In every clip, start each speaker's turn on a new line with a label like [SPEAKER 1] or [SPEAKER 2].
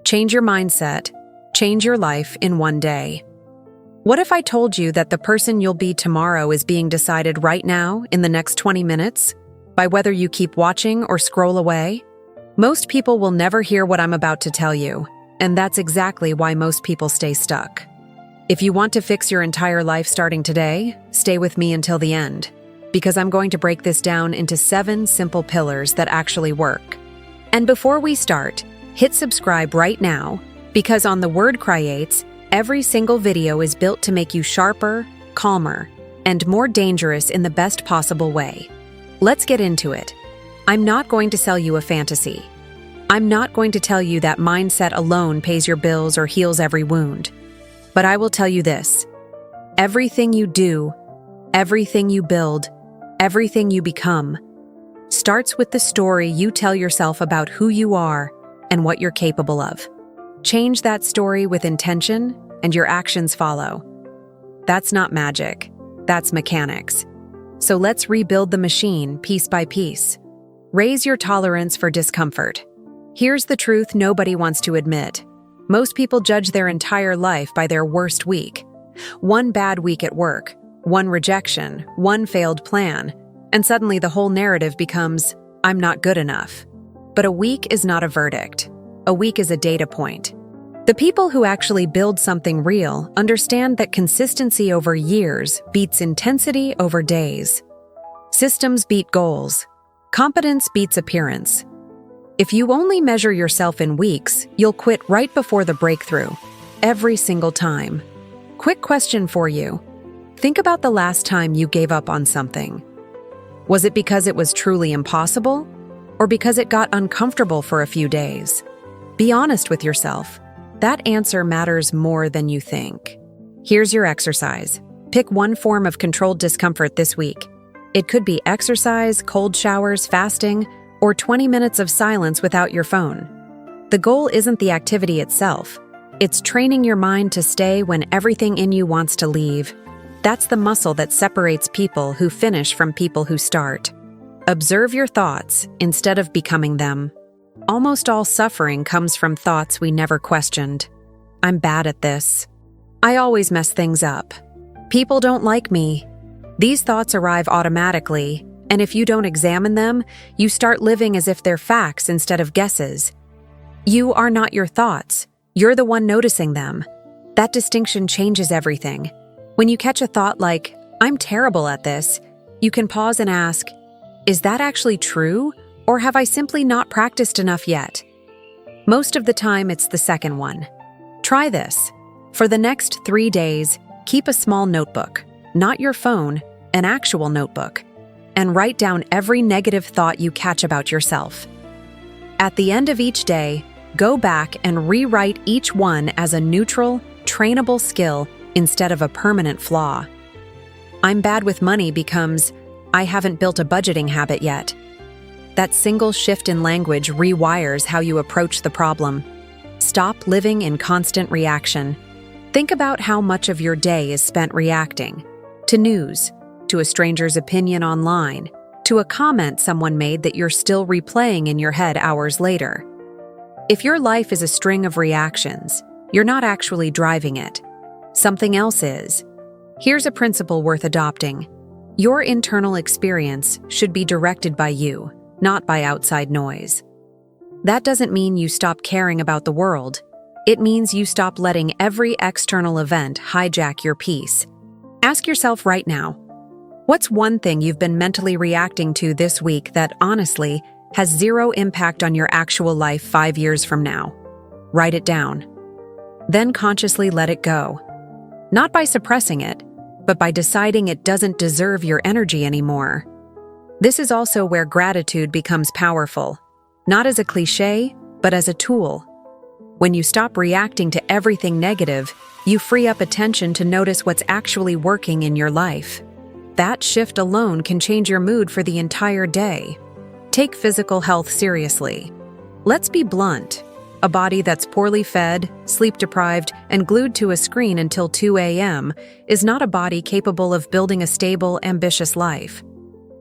[SPEAKER 1] Change your mindset. Change your life in one day. What if I told you that the person you'll be tomorrow is being decided right now in the next 20 minutes by whether you keep watching or scroll away? Most people will never hear what I'm about to tell you, and that's exactly why most people stay stuck. If you want to fix your entire life starting today, stay with me until the end, because I'm going to break this down into 7 simple pillars that actually work. And before we start, hit subscribe right now, because on The Word Creates, every single video is built to make you sharper, calmer, and more dangerous in the best possible way. Let's get into it. I'm not going to sell you a fantasy. I'm not going to tell you that mindset alone pays your bills or heals every wound. But I will tell you this: everything you do, everything you build, everything you become, starts with the story you tell yourself about who you are and what you're capable of. Change that story with intention, and your actions follow. That's not magic. That's mechanics. So let's rebuild the machine piece by piece. Raise your tolerance for discomfort. Here's the truth nobody wants to admit. Most people judge their entire life by their worst week. One bad week at work, one rejection, one failed plan, and suddenly the whole narrative becomes, I'm not good enough. But a week is not a verdict. A week is a data point. The people who actually build something real understand that consistency over years beats intensity over days. Systems beat goals. Competence beats appearance. If you only measure yourself in weeks, you'll quit right before the breakthrough, every single time. Quick question for you. Think about the last time you gave up on something. Was it because it was truly impossible, or because it got uncomfortable for a few days? Be honest with yourself. That answer matters more than you think. Here's your exercise. Pick one form of controlled discomfort this week. It could be exercise, cold showers, fasting, or 20 minutes of silence without your phone. The goal isn't the activity itself. It's training your mind to stay when everything in you wants to leave. That's the muscle that separates people who finish from people who start. Observe your thoughts instead of becoming them. Almost all suffering comes from thoughts we never questioned. I'm bad at this. I always mess things up. People don't like me. These thoughts arrive automatically, and if you don't examine them, you start living as if they're facts instead of guesses. You are not your thoughts. You're the one noticing them. That distinction changes everything. When you catch a thought like, I'm terrible at this, you can pause and ask, is that actually true, or have I simply not practiced enough yet? Most of the time, it's the second one. Try this. For the next 3 days, keep a small notebook, not your phone, an actual notebook, and write down every negative thought you catch about yourself. At the end of each day, go back and rewrite each one as a neutral, trainable skill instead of a permanent flaw. I'm bad with money becomes, I haven't built a budgeting habit yet. That single shift in language rewires how you approach the problem. Stop living in constant reaction. Think about how much of your day is spent reacting to news, to a stranger's opinion online, to a comment someone made that you're still replaying in your head hours later. If your life is a string of reactions, you're not actually driving it. Something else is. Here's a principle worth adopting. Your internal experience should be directed by you, not by outside noise. That doesn't mean you stop caring about the world. It means you stop letting every external event hijack your peace. Ask yourself right now, what's one thing you've been mentally reacting to this week that, honestly, has zero impact on your actual life 5 years from now? Write it down. Then consciously let it go. Not by suppressing it, but by deciding it doesn't deserve your energy anymore. This is also where gratitude becomes powerful, not as a cliché, but as a tool. When you stop reacting to everything negative, you free up attention to notice what's actually working in your life. That shift alone can change your mood for the entire day. Take physical health seriously. Let's be blunt. A body that's poorly fed, sleep-deprived, and glued to a screen until 2 a.m. is not a body capable of building a stable, ambitious life.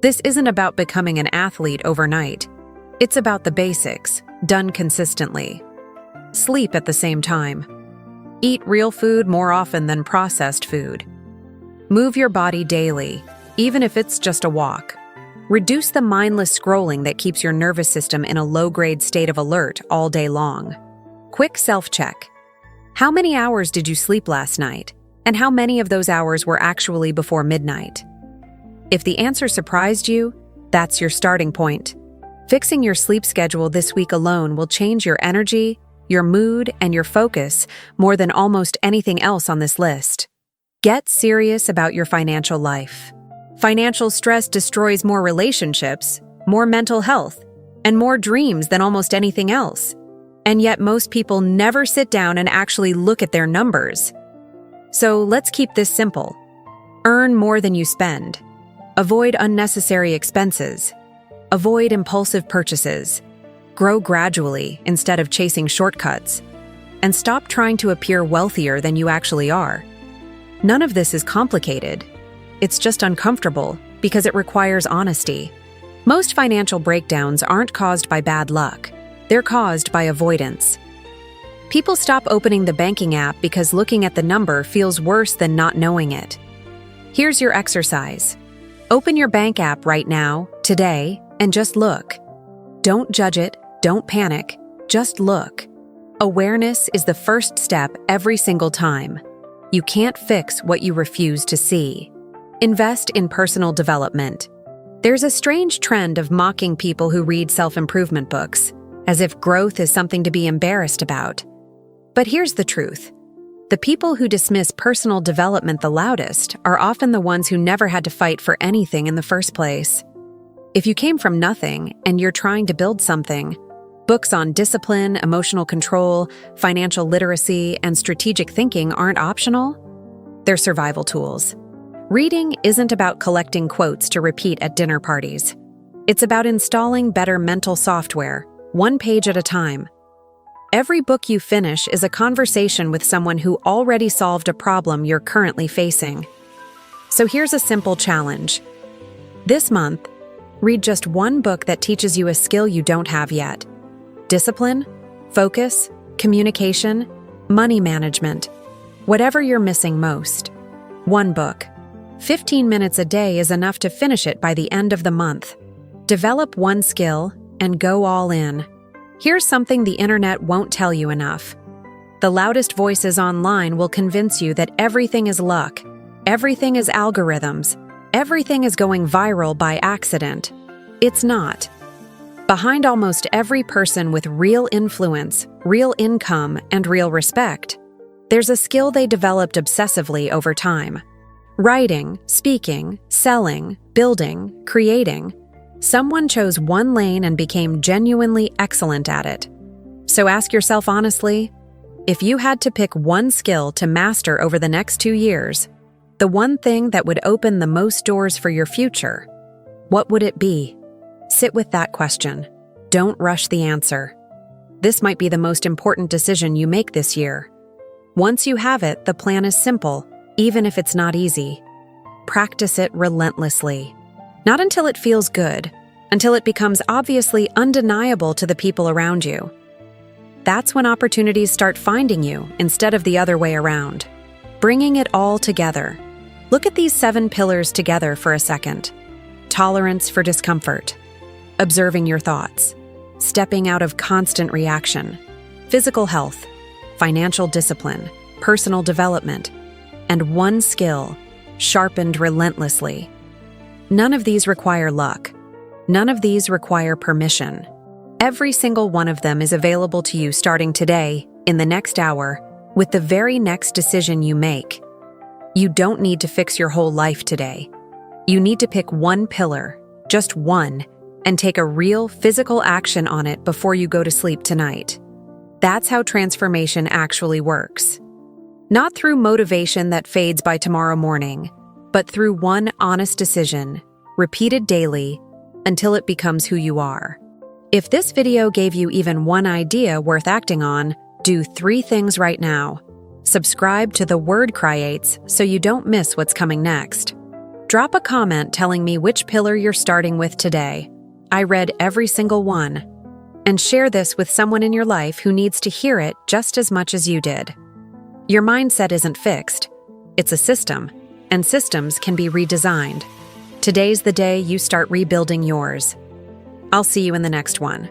[SPEAKER 1] This isn't about becoming an athlete overnight. It's about the basics, done consistently. Sleep at the same time. Eat real food more often than processed food. Move your body daily, even if it's just a walk. Reduce the mindless scrolling that keeps your nervous system in a low-grade state of alert all day long. Quick self-check. How many hours did you sleep last night? And how many of those hours were actually before midnight? If the answer surprised you, that's your starting point. Fixing your sleep schedule this week alone will change your energy, your mood, and your focus more than almost anything else on this list. Get serious about your financial life. Financial stress destroys more relationships, more mental health, and more dreams than almost anything else. And yet most people never sit down and actually look at their numbers. So let's keep this simple. Earn more than you spend. Avoid unnecessary expenses. Avoid impulsive purchases. Grow gradually instead of chasing shortcuts. And stop trying to appear wealthier than you actually are. None of this is complicated. It's just uncomfortable because it requires honesty. Most financial breakdowns aren't caused by bad luck. They're caused by avoidance. People stop opening the banking app because looking at the number feels worse than not knowing it. Here's your exercise. Open your bank app right now, today, and just look. Don't judge it, don't panic, just look. Awareness is the first step every single time. You can't fix what you refuse to see. Invest in personal development. There's a strange trend of mocking people who read self-improvement books, as if growth is something to be embarrassed about. But here's the truth. The people who dismiss personal development the loudest are often the ones who never had to fight for anything in the first place. If you came from nothing and you're trying to build something, books on discipline, emotional control, financial literacy, and strategic thinking aren't optional. They're survival tools. Reading isn't about collecting quotes to repeat at dinner parties. It's about installing better mental software, one page at a time. Every book you finish is a conversation with someone who already solved a problem you're currently facing. So here's a simple challenge. This month, read just one book that teaches you a skill you don't have yet. Discipline, focus, communication, money management, whatever you're missing most. One book. 15 minutes a day is enough to finish it by the end of the month. Develop one skill and go all in. Here's something the internet won't tell you enough. The loudest voices online will convince you that everything is luck, everything is algorithms, everything is going viral by accident. It's not. Behind almost every person with real influence, real income, and real respect, there's a skill they developed obsessively over time. Writing, speaking, selling, building, creating. Someone chose one lane and became genuinely excellent at it. So ask yourself honestly, if you had to pick one skill to master over the next 2 years, the one thing that would open the most doors for your future, what would it be? Sit with that question. Don't rush the answer. This might be the most important decision you make this year. Once you have it, the plan is simple, even if it's not easy. Practice it relentlessly. Not until it feels good, until it becomes obviously undeniable to the people around you. That's when opportunities start finding you instead of the other way around. Bringing it all together. Look at these 7 pillars together for a second. Tolerance for discomfort. Observing your thoughts. Stepping out of constant reaction. Physical health. Financial discipline. Personal development. And one skill, sharpened relentlessly. None of these require luck. None of these require permission. Every single one of them is available to you starting today, in the next hour, with the very next decision you make. You don't need to fix your whole life today. You need to pick one pillar, just one, and take a real physical action on it before you go to sleep tonight. That's how transformation actually works. Not through motivation that fades by tomorrow morning, but through one honest decision, repeated daily, until it becomes who you are. If this video gave you even one idea worth acting on, do 3 things right now. Subscribe to The Word Creates so you don't miss what's coming next. Drop a comment telling me which pillar you're starting with today. I read every single one. and share this with someone in your life who needs to hear it just as much as you did. Your mindset isn't fixed. It's a system, and systems can be redesigned. Today's the day you start rebuilding yours. I'll see you in the next one.